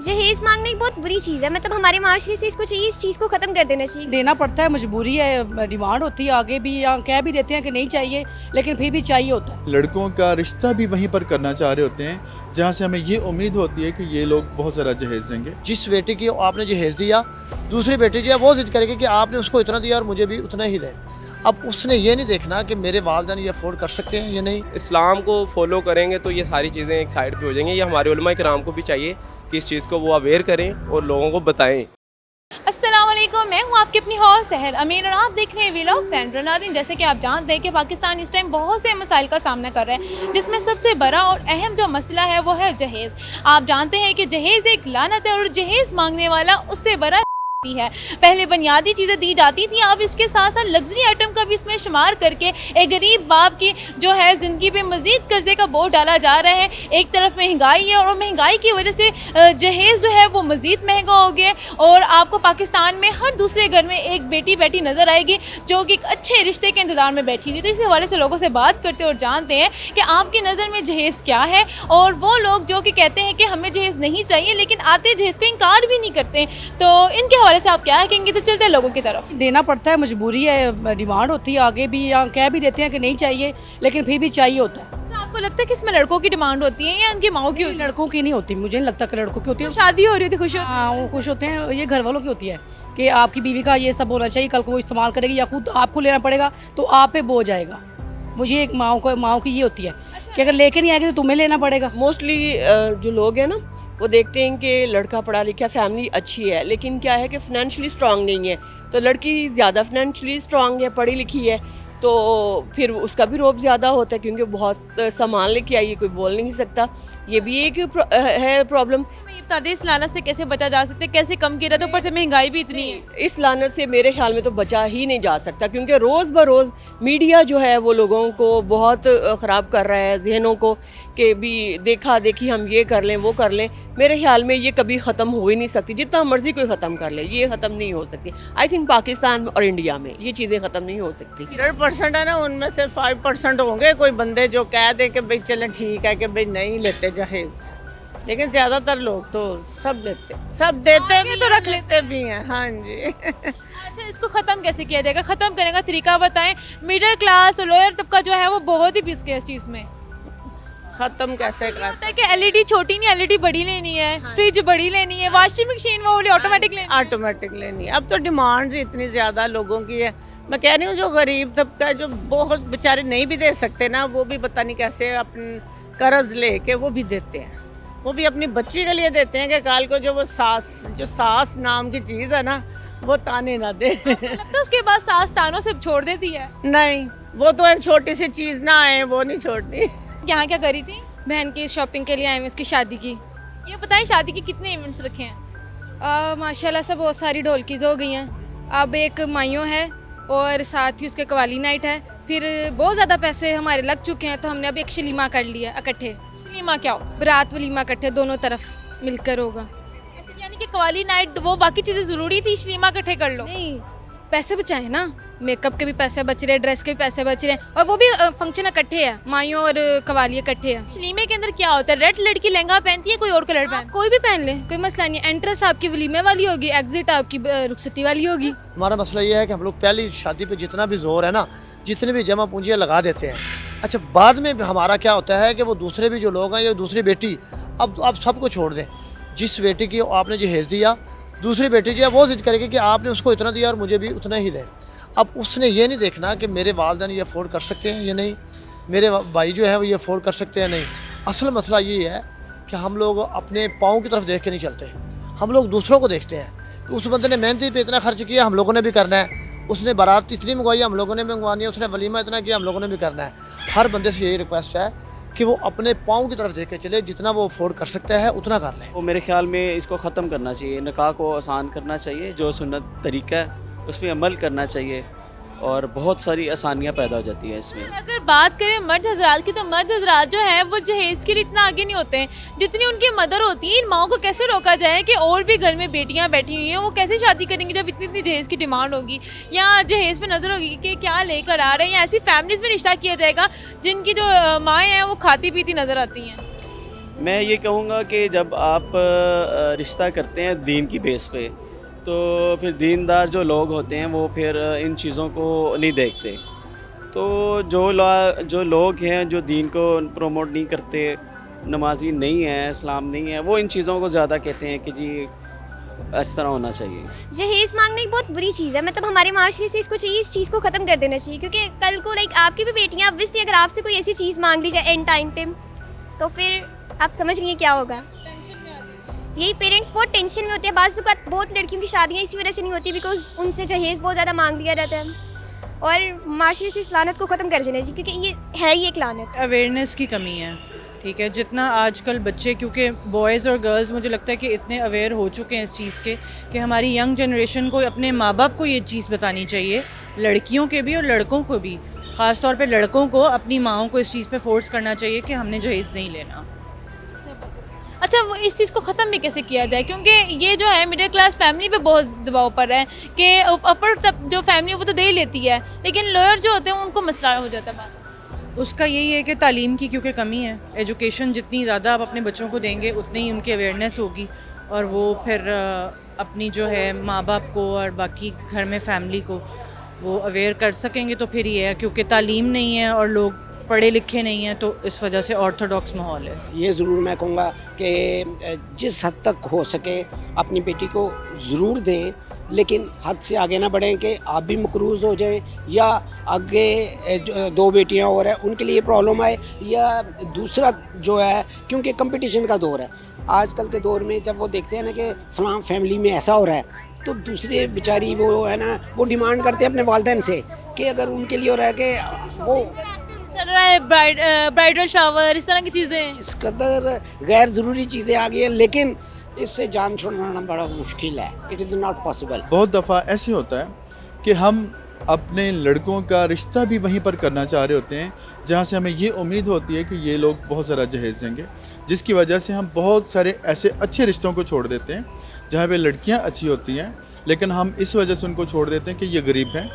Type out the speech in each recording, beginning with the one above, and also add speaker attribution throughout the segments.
Speaker 1: जहेज मांगना एक बहुत बुरी चीज़ है। मतलब हमारे माशरे से इसको चाहिए, इस चीज़ को ख़त्म कर देना चाहिए।
Speaker 2: देना पड़ता है, मजबूरी है, डिमांड होती है, आगे भी या कह भी देते हैं कि नहीं चाहिए लेकिन फिर भी चाहिए होता है।
Speaker 3: लड़कों का रिश्ता भी वहीं पर करना चाह रहे होते हैं जहाँ से हमें ये उम्मीद होती है कि ये लोग बहुत ज़्यादा जहेज देंगे।
Speaker 4: जिस बेटे की आपने जहेज दिया, दूसरी बेटी जो है वो जिद करेगी कि आपने उसको इतना दिया और मुझे भी उतना ही दे। अब उसने ये नहीं देखना कि मेरे वालिदैन ये अफोर्ड कर सकते हैं या नहीं।
Speaker 5: इस्लाम को फॉलो करेंगे तो ये सारी चीज़ें एक साइड पे हो जाएंगी। ये हमारे उलमा इकराम को भी चाहिए कि इस चीज़ को वो अवेयर करें और लोगों को बताएं।
Speaker 6: अस्सलाम वालेकुम, मैं हूँ आपकी अपनी हॉस्ट सहर अमीन और आप देख रहे हैं व्लॉग सेंट्रल नाज़रीन। जैसे कि आप जानते हैं कि पाकिस्तान इस टाइम बहुत से मसाइल का सामना कर रहा है, जिसमें सबसे बड़ा और अहम जो मसला है वो है जहेज़। आप जानते हैं कि जहेज़ एक लानत है और जहेज़ मांगने वाला उससे बड़ा है। पहले बुनियादी चीज़ें दी जाती थी, अब इसके साथ साथ लग्जरी आइटम का भी इसमें शुमार करके एक गरीब बाप की जो है ज़िंदगी पे मज़ीद कर्जे का बोझ डाला जा रहा है। एक तरफ महंगाई है और महंगाई की वजह से जहेज़ जो है वो मज़ीद महंगा हो गया और आपको पाकिस्तान में हर दूसरे घर में एक बेटी बैठी नज़र आएगी जो कि एक अच्छे रिश्ते के इंतज़ार में बैठी हुई। तो इस हवाले से लोगों से बात करते और जानते हैं कि आपकी नज़र में जहेज़ क्या है, और वो लोग जो कि कहते हैं कि हमें जहेज़ नहीं चाहिए लेकिन आते जहेज़ को इनकार भी नहीं करते। तो इनके हवाले से आप क्या कहेंगे? तो चलते हैं लोगों की तरफ।
Speaker 2: देना पड़ता है, मजबूरी है, डिमांड होती है, आगे भी या कह भी देते हैं कि नहीं चाहिए लेकिन फिर भी चाहिए होता है।
Speaker 6: अच्छा, आपको लगता है कि इसमें लड़कों की डिमांड होती है या उनकी माओ की होती है?
Speaker 2: लड़कों की नहीं होती, मुझे नहीं लगता कि लड़कों की होती है।
Speaker 6: शादी हो रही थी, खुश हो?
Speaker 2: हाँ, वो खुश होते हैं, ये घर वालों की होती है कि आपकी बीवी का ये सब होना चाहिए, कल को वो इस्तेमाल करेगी या खुद आपको लेना पड़ेगा तो आप पे बोझ आएगा। मुझे एक माओ की ये होती है कि अगर लेके नहीं आएगी तो तुम्हें लेना पड़ेगा।
Speaker 7: मोस्टली जो लोग हैं ना वो देखते हैं कि लड़का पढ़ा लिखा, फैमिली अच्छी है, लेकिन क्या है कि फाइनेंशियली स्ट्रांग नहीं है। तो लड़की ज़्यादा फाइनेंशियली स्ट्रांग है, पढ़ी लिखी है, तो फिर उसका भी रोब ज़्यादा होता है क्योंकि बहुत सामान लेके आई है, कोई बोल नहीं सकता। ये भी एक है प्रॉब्लम।
Speaker 6: ये बता दें, इस लानत से कैसे बचा जा सकता है, कैसे कम किया जाए? तो ऊपर से महंगाई भी इतनी है।
Speaker 7: इस लानत से मेरे ख्याल में तो बचा ही नहीं जा सकता क्योंकि रोज़ ब रोज़ मीडिया जो है वो लोगों को बहुत ख़राब कर रहा है, जहनों को, कि भी देखा देखी हम ये कर लें वो कर लें। मेरे ख्याल में ये कभी ख़त्म हो ही नहीं सकती, जितना मर्ज़ी कोई ख़त्म कर ले ये ख़त्म नहीं हो सकती। आई थिंक पाकिस्तान और इंडिया में ये चीज़ें ख़त्म नहीं हो सकती।
Speaker 8: 100% है ना, उनमें से 5% होंगे कोई बंदे जो कह दें कि भाई चलें ठीक है कि भाई नहीं लेते जहेज़, लेकिन ज़्यादातर लोग तो सब लेते, सब देते भी
Speaker 6: तो रख
Speaker 8: लेते भी हैं। हाँ जी।
Speaker 6: अच्छा, इसको ख़त्म कैसे किया जाएगा? ख़त्म करने का तरीका बताएं। मिडिल क्लास और लोअर तबका जो है वो बहुत ही पिस गया इस चीज़ में।
Speaker 8: ख़त्म कैसे कर
Speaker 6: होता है कि एलईडी छोटी नहीं, एलईडी बड़ी लेनी है, फ्रिज बड़ी लेनी है, वॉशिंग मशीन वो वाली ऑटोमेटिक लेनी है।
Speaker 8: ऑटोमेटिक लेनी है। अब तो डिमांड इतनी ज़्यादा लोगों की है। मैं कह रही हूँ जो गरीब तबका जो बहुत बेचारे नहीं भी दे सकते ना, वो भी पता नहीं कैसे अपन कर्ज ले के वो भी देते हैं। वो भी अपनी बच्ची के लिए देते हैं कि कल को जो वो सास नाम की चीज़ है ना वो ताने ना दे।
Speaker 6: लगता है उसके बाद सास तानों से छोड़ देती है।
Speaker 8: नहीं, वो तो एक छोटी सी चीज़ ना आए वो नहीं छोड़ती।
Speaker 6: यहाँ क्या करी थी?
Speaker 9: बहन की शॉपिंग के लिए आए हैं, उसकी शादी की।
Speaker 6: ये बताएं, शादी के कितने इवेंट्स रखे हैं?
Speaker 9: माशाल्लाह से बहुत सारी ढोलकीज़ हो गई हैं। अब एक माइयों है और साथ ही उसके कवाली नाइट है। फिर बहुत ज़्यादा पैसे हमारे लग चुके हैं तो हमने अब एक शलीमा कर लिया इकट्ठे।
Speaker 6: शलीमा क्या हो?
Speaker 9: बरात वलीमा इकट्ठे दोनों तरफ मिलकर होगा।
Speaker 6: अच्छा, यानी कि कवाली नाइट वो बाकी चीज़ें ज़रूरी थी, शलीमा इकट्ठे कर लो।
Speaker 9: नहीं, पैसे बचाए ना, मेकअप के भी पैसे बच रहे, ड्रेस के भी पैसे बच रहे हैं, और वो भी फंक्शन इकट्ठे है, माइयों और कवाली इकट्ठे है।
Speaker 6: शलीमे के अंदर क्या होता है? रेड लड़की लहंगा पहनती है, कोई और कलर पहन?
Speaker 9: कोई भी पहन ले, कोई मसला नहीं। एंट्रेंस आपकी वलीमे वाली होगी, एग्जिट आपकी रुखसती वाली होगी।
Speaker 4: हमारा मसला ये है कि हम लोग पहली शादी पे जितना भी जोर है ना, जितनी भी जमा पूंजियाँ लगा देते हैं। अच्छा, बाद में हमारा क्या होता है कि वो दूसरे भी जो लोग हैं या दूसरी बेटी, अब आप सबको छोड़ दें। जिस बेटी की आपने जहेज़ दिया, दूसरी बेटी जो है वो जिद करेगी कि आपने उसको इतना दिया और मुझे भी उतना ही दे। अब उसने ये नहीं देखना कि मेरे वालिदैन ये अफोर्ड कर सकते हैं या नहीं, मेरे भाई जो है वो ये अफोर्ड कर सकते हैं नहीं। असल मसला ये है कि हम लोग अपने पाँव की तरफ देख के नहीं चलते, हम लोग दूसरों को देखते हैं कि उस बंदे ने मेहंदी पे इतना खर्च किया, हम लोगों ने भी करना है। उसने बारात इतनी मंगवाई, हम लोगों ने भी मंगवानी है। उसने वलीमा इतना किया, हम लोगों ने भी करना है। हर बंदे से यही रिक्वेस्ट है कि वो अपने पाँव की तरफ देख के चले, जितना वो अफोर्ड कर सकता है उतना कर ले।
Speaker 10: वो मेरे ख्याल में इसको ख़त्म करना चाहिए, निकाह को आसान करना चाहिए, जो सुन्नत तरीका है उस पर अमल करना चाहिए और बहुत सारी आसानियाँ पैदा हो जाती हैं इसमें।
Speaker 6: अगर बात करें मर्द हजरात की, तो मर्द हजरात जो है वो जहेज़ के लिए इतना आगे नहीं होते हैं जितनी उनकी मदर होती है। इन माओं को कैसे रोका जाए कि और भी घर में बेटियां बैठी हुई हैं, वो कैसे शादी करेंगी जब इतनी इतनी जहेज़ की डिमांड होगी या जहेज़ पे नज़र होगी कि क्या लेकर आ रहे हैं, या ऐसी फैमिलीज़ में रिश्ता किया जाएगा जिनकी जो माएँ हैं वो खाती पीती नज़र आती हैं।
Speaker 10: میں یہ کہوں گا کہ جب آپ رشتہ کرتے ہیں دین کی بیس پہ تو پھر دیندار جو لوگ ہوتے ہیں وہ پھر ان چیزوں کو نہیں دیکھتے. تو جو لوگ ہیں جو دین کو پروموٹ نہیں کرتے, نمازی نہیں ہیں, اسلام نہیں ہے, وہ ان چیزوں کو زیادہ کہتے ہیں کہ جی اس طرح ہونا چاہیے.
Speaker 1: جہیز مانگنا ایک بہت بری چیز ہے. مطلب ہمارے معاشرے سے اس چیز کو ختم کر دینا چاہیے, کیونکہ کل کو آپ کی بھی بیٹیاں obviously اگر آپ سے کوئی ایسی چیز مانگ لی جائے اینڈ ٹائم پہ, تو پھر آپ سمجھ رہی ہیں کیا ہوگا. یہی پیرنٹس بہت ٹینشن میں ہوتے ہیں. بعض اوقات بہت لڑکیوں کی شادیاں اسی وجہ سے نہیں ہوتی بیکاز ان سے جہیز بہت زیادہ مانگ لیا جاتا ہے. اور معاشرے سے اس لعنت کو ختم کر دینا چاہیے, کیونکہ یہ ہے ہی ایک لعنت.
Speaker 11: اویئرنیس کی کمی ہے, ٹھیک ہے. جتنا آج کل بچے, کیونکہ بوائز اور گرلز مجھے لگتا ہے کہ اتنے اویئر ہو چکے ہیں اس چیز کے کہ ہماری ینگ جنریشن کو اپنے ماں باپ کو یہ چیز بتانی چاہیے, لڑکیوں کے بھی اور لڑکوں کو بھی. خاص طور پہ لڑکوں کو اپنی ماؤں کو اس چیز پہ فورس کرنا چاہیے کہ ہم نے جہیز نہیں لینا.
Speaker 6: اچھا, وہ اس چیز کو ختم بھی کیسے کیا جائے, کیونکہ یہ جو ہے مڈل کلاس فیملی پہ بہت دباؤ پڑ رہا ہے کہ اپر جو فیملی ہے وہ تو دے ہی لیتی ہے, لیکن لوئر جو ہوتے ہیں ان کو مسئلہ ہو جاتا ہے.
Speaker 11: اس کا یہی ہے کہ تعلیم کی کیونکہ کمی ہے. ایجوکیشن جتنی زیادہ آپ اپنے بچوں کو دیں گے اتنی ہی ان کی اویئرنیس ہوگی, اور وہ پھر اپنی جو ہے ماں باپ کو اور باقی گھر میں فیملی کو وہ اویئر کر سکیں گے. تو پھر یہ ہے کیونکہ تعلیم نہیں ہے اور لوگ پڑھے لکھے نہیں ہیں, تو اس وجہ سے آرتھوڈاکس ماحول ہے.
Speaker 12: یہ ضرور میں کہوں گا کہ جس حد تک ہو سکے اپنی بیٹی کو ضرور دیں, لیکن حد سے آگے نہ بڑھیں کہ آپ بھی مقروض ہو جائیں یا آگے دو بیٹیاں اور ہیں ان کے لیے پرابلم آئے, یا دوسرا جو ہے کیونکہ کمپٹیشن کا دور ہے آج کل کے دور میں. جب وہ دیکھتے ہیں نا کہ فلاں فیملی میں ایسا ہو رہا ہے تو دوسرے بیچاری وہ ہے نا وہ ڈیمانڈ کرتے ہیں اپنے والدین سے کہ اگر ان کے لیے ہو رہا ہے کہ وہ
Speaker 6: چل رہا ہے برائڈل شاور, اس طرح کی چیزیں,
Speaker 12: اس قدر غیر ضروری چیزیں آ گئی ہیں, لیکن اس سے جان چھوڑنا بڑا مشکل ہے. It is not possible.
Speaker 3: بہت دفعہ ایسے ہوتا ہے کہ ہم اپنے لڑکوں کا رشتہ بھی وہیں پر کرنا چاہ رہے ہوتے ہیں جہاں سے ہمیں یہ امید ہوتی ہے کہ یہ لوگ بہت ذرا جہیز دیں گے, جس کی وجہ سے ہم بہت سارے ایسے اچھے رشتوں کو چھوڑ دیتے ہیں جہاں پہ لڑکیاں اچھی ہوتی ہیں, لیکن ہم اس وجہ سے ان کو چھوڑ دیتے ہیں کہ یہ غریب ہیں,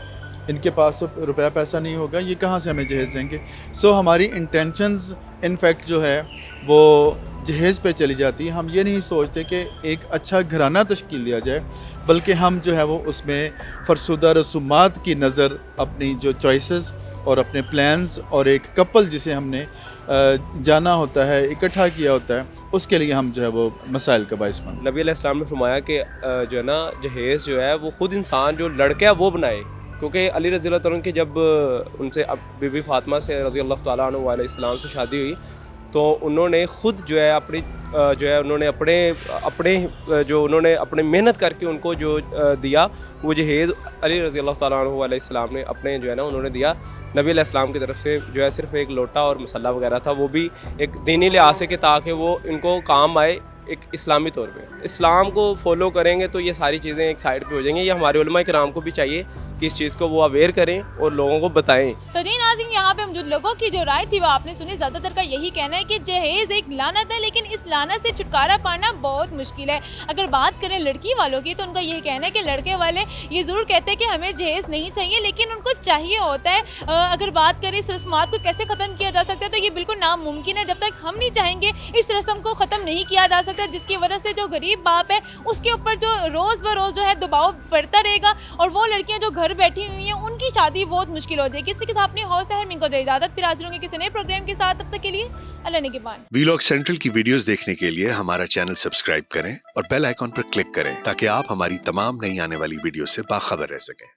Speaker 3: ان کے پاس تو روپیہ پیسہ نہیں ہوگا, یہ کہاں سے ہمیں جہیز دیں گے. سو ہماری انٹینشنز انفیکٹ جو ہے وہ جہیز پہ چلی جاتی ہے. ہم یہ نہیں سوچتے کہ ایک اچھا گھرانہ تشکیل دیا جائے, بلکہ ہم جو ہے وہ اس میں فرسودہ رسومات کی نظر اپنی جو چوائسز اور اپنے پلانز اور ایک کپل جسے ہم نے جانا ہوتا ہے, اکٹھا کیا ہوتا ہے, اس کے لیے ہم جو ہے وہ مسائل کا باعث بنتے ہیں.
Speaker 5: نبی علیہ السلام نے فرمایا کہ جو ہے نا جہیز جو ہے وہ خود انسان جو لڑکا ہے وہ بنائے, کیونکہ علی رضی اللہ تعالیٰ عنہ کی جب ان سے بی بی فاطمہ سے رضی اللہ تعالیٰ عنہ علیہ السلام سے شادی ہوئی تو انہوں نے خود جو ہے اپنی جو ہے انہوں نے اپنے محنت کر کے ان کو جو دیا وہ جہیز علی رضی اللہ تعالیٰ عنہ علیہ السلام نے اپنے جو ہے نا انہوں نے دیا. نبی علیہ السلام کی طرف سے جو ہے صرف ایک لوٹا اور مسلح وغیرہ تھا, وہ بھی ایک دینی لحاظ سے کہ تاکہ وہ ان کو کام آئے ایک اسلامی طور پہ. اسلام کو فالو کریں گے تو یہ ساری چیزیں ایک سائڈ پہ ہو جائیں گی. یہ ہمارے علماء کرام کو بھی چاہیے کہ اس چیز کو وہ اویئر کریں اور لوگوں کو بتائیں.
Speaker 6: تو جی ناظرین, یہاں پہ موجود لوگوں کی جو رائے تھی وہ آپ نے سنی. زیادہ تر کا یہی کہنا ہے کہ جہیز ایک لعنت ہے, لیکن اس لعنت سے چھٹکارا پانا بہت مشکل ہے. اگر بات کریں لڑکی والوں کی تو ان کا یہی کہنا ہے کہ لڑکے والے یہ ضرور کہتے ہیں کہ ہمیں جہیز نہیں چاہیے, لیکن ان کو چاہیے ہوتا ہے. اگر بات کریں اس رسومات کو کیسے ختم کیا جا سکتا ہے تو یہ بالکل ناممکن ہے. جب تک ہم نہیں چاہیں گے اس رسم کو ختم نہیں کیا جا سکتا, جس کی وجہ سے جو غریب باپ ہے اس کے اوپر جو روز بروز جو ہے دباؤ بڑھتا رہے گا, اور وہ لڑکیاں جو گھر بیٹھی ہوئی ہیں ان کی شادی بہت مشکل ہو جائے گی. اسی کے ساتھ اپنی حوصلہ ہے من کو دے اجازت, پھر حاضر ہوں گے کسی نئے پروگرام کے ساتھ. تب تک کے لیے اللہ نگہبان.
Speaker 13: ویلاگ سینٹرل کی ویڈیوز دیکھنے کے لیے ہمارا چینل سبسکرائب کریں اور بیل آئیکن پر کلک کریں تاکہ آپ ہماری تمام نئی آنے والی ویڈیو سے باخبر رہ سکیں.